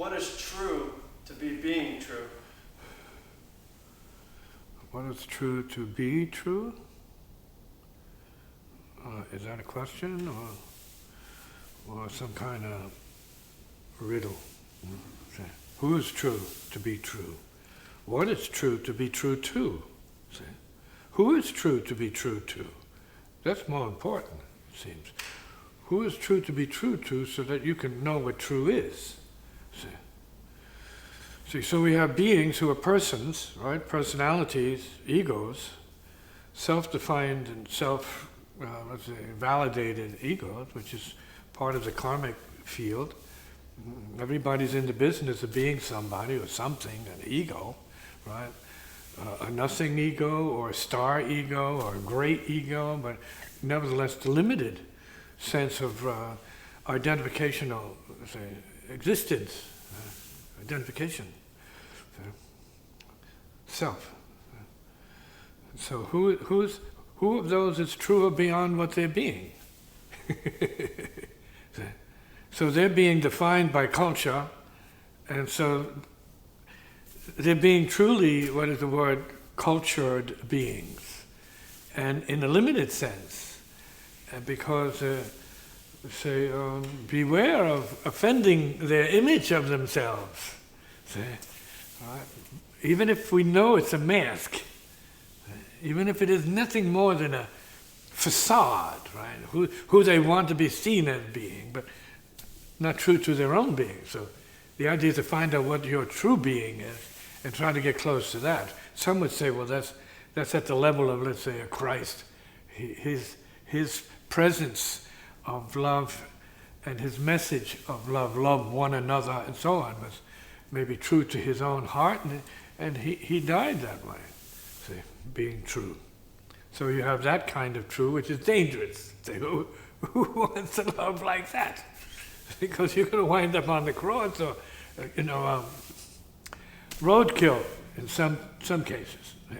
what is true to be being true? What is true to be true? Is that a question or some kind of riddle? Say, who is true to be true? What is true to be true to? Say, who is true to be true to? That's more important, it seems. Who is true to be true to so that you can know what true is? See, so we have beings who are persons, right? Personalities, egos, self-defined and validated egos, which is part of the karmic field. Everybody's in the business of being somebody or something, an ego, right? A nothing ego or a star ego or a great ego, but nevertheless the limited sense of identificational, existence, identification, self. So who of those is true or beyond what they're being? So they're being defined by culture, and so they're being truly, what is the word, cultured beings, and in a limited sense, because beware of offending their image of themselves. See? Right? Even if we know it's a mask, even if it is nothing more than a facade, right? Who they want to be seen as being, but not true to their own being. So the idea is to find out what your true being is and try to get close to that. Some would say, well, that's at the level of, let's say, a Christ. His presence of love and his message of love one another and so on, was maybe true to his own heart, and he died that way, see, being true. So you have that kind of true, which is dangerous. Say, who wants to love like that? Because you're going to wind up on the cross or, roadkill in some cases. Yeah.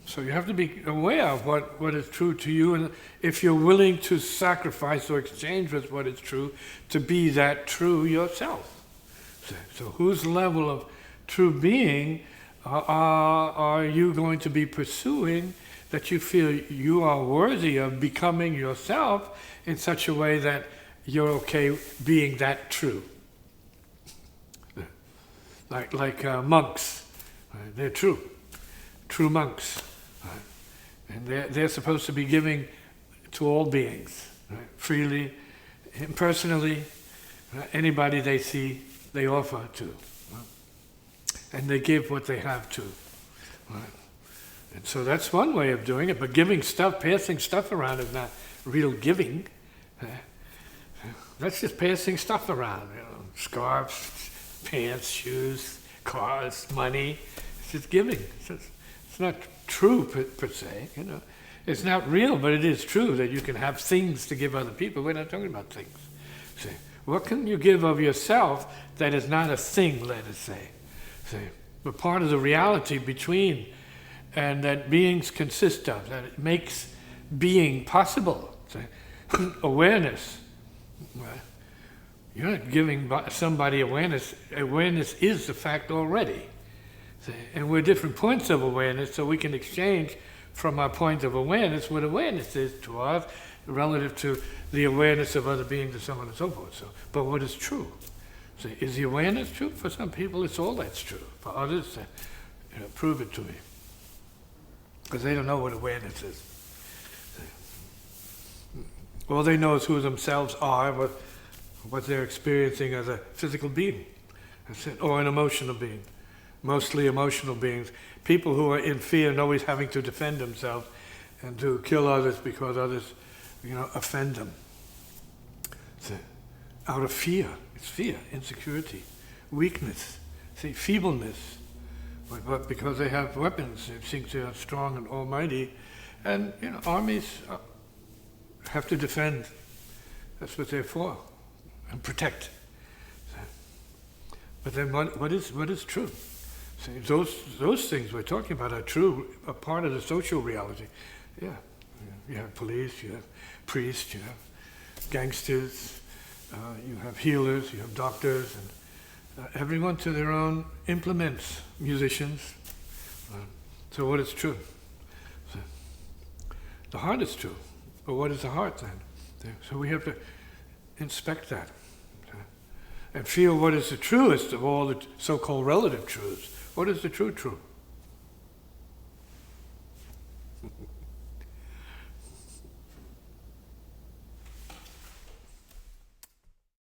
So you have to be aware of what is true to you, and if you're willing to sacrifice or exchange with what is true, to be that true yourself. So whose level of true being are you going to be pursuing that you feel you are worthy of becoming yourself in such a way that you're okay being that true? Like monks, right? They're true monks, right? And they're supposed to be giving to all beings, right? Freely, impersonally, right? Anybody they see, they offer to, right? And they give what they have to, right? And so that's one way of doing it, but giving stuff, passing stuff around is not real giving. That's just passing stuff around, scarves, pants, shoes, cars, money. It's just giving. It's not true per se, It's not real, but it is true that you can have things to give other people. We're not talking about things. See, what can you give of yourself that is not a thing, let us say? See, but part of the reality between and that beings consist of, that it makes being possible. See, awareness. Right? You're not giving somebody awareness. Awareness is the fact already. See? And we're different points of awareness, so we can exchange from our point of awareness what awareness is to us relative to the awareness of other beings and so on and so forth. So, but what is true? See, is the awareness true? For some people, it's all that's true. For others, prove it to me. Because they don't know what awareness is. See? All they know is who themselves are, what they're experiencing as a physical being, or an emotional being. Mostly emotional beings. People who are in fear and always having to defend themselves and to kill others because others, offend them. So, out of fear. It's fear, insecurity, weakness, feebleness. But because they have weapons, they think they are strong and almighty. And, armies have to defend. That's what they're for. And protect. But then what is true? See, those things we're talking about are true, a part of the social reality. Yeah, you have police, you have priests, you have gangsters, you have healers, you have doctors, Everyone to their own implements, musicians. So what is true? So the heart is true, but what is the heart then? So we have to inspect that and feel what is the truest of all the so-called relative truths. What is the true truth?